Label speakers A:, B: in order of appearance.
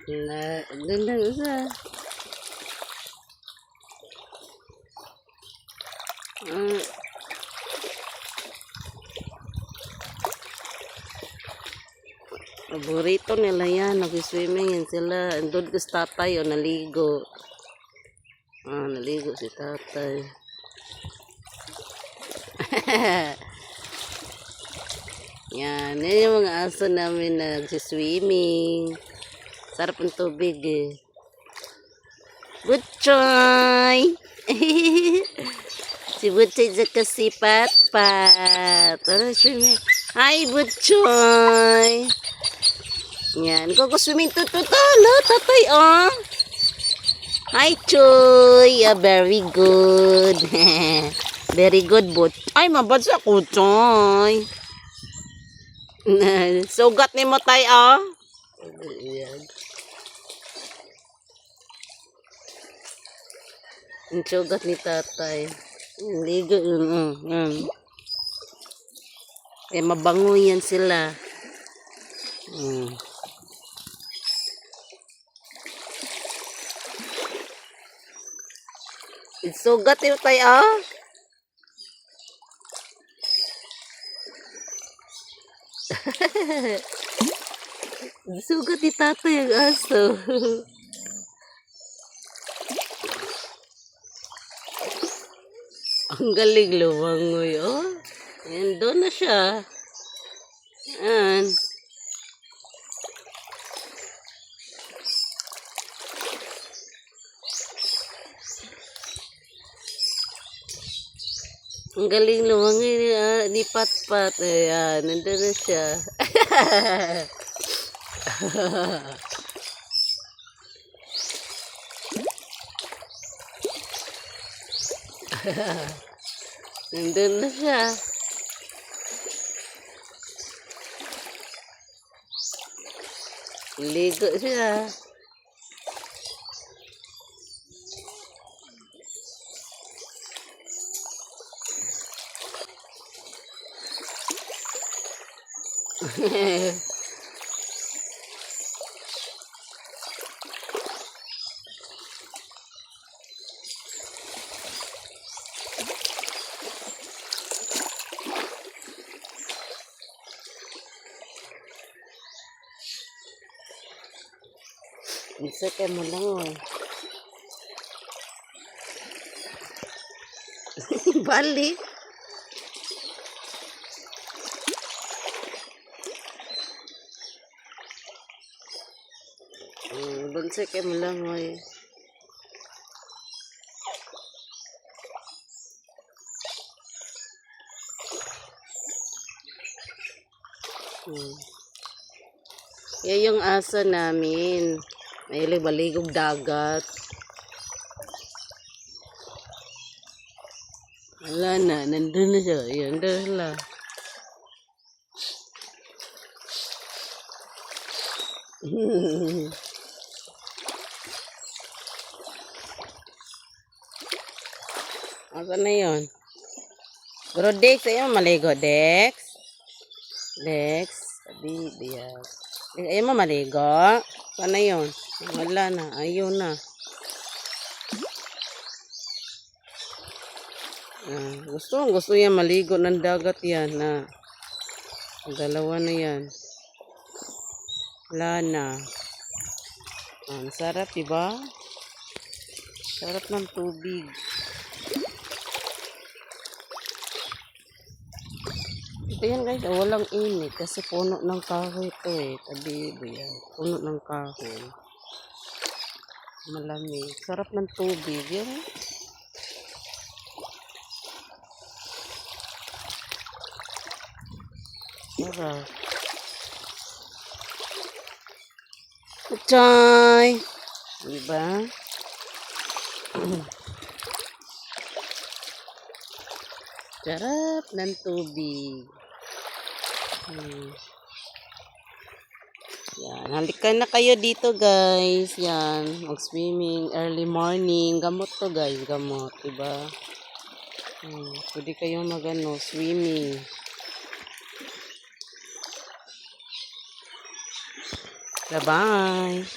A: Na, doon lang isa. Mm. Paborito nila yan. Nag-swimming yan sila. Andun ko si tatay o naligo. Naligo si tatay. Yan. Yan yung mga aso namin na nagsiswimming. Sarap ang tubig eh. Butchoy! Si Butchoy saka si Pat-Pat. Swimming. Hi, Butchoy! Yan. Go swimming to. Lo, tatay, oh. Hi, Choy. Very good. Very good, but ay, mabasa ko, Choy. Sugat ni mo, tay, oh. Yan. Ang sugat ni tatay. Ligo yun. Eh, mabango yan sila. Sugat yung tayo. Sugat ni tatay ang aso. Ang galing lumangoy, oh. Ayan, doon na siya. Ayan. Ang galing lumangoy ni Pat-Pat. Ayan, nandun na siya. Nandun na siya. Ligo siya. Bisa kayak melangoy. Balik. Bisa kayak melangoy. Yan yung aso namin. Mahilig baligog dagat. Wala na, nandun na siya. Ayan, nandun na. Asa na yun? Bro Dex, ayaw maligo, Dex? Dex, sabi, biyak. Ayaw mo maligo? Sana yun? Wala na, ayaw na. Gusto yan maligo ng dagat yan na. Dalawa na yan. Wala na. Ang sarap, diba? Sarap ng tubig. Ito yan guys, walang init kasi puno ng kahoy ito eh. Tabi yan. Puno ng kahoy. Malamig. Sarap ng tubig yan. Sarap. Choy! Diba? Sarap ng tubig. Yan, halika na kayo dito guys. Yan, mag-swimming early morning. Gamot to guys, gamot, diba? Pwede kayong mag-ano, swimming. Bye-bye.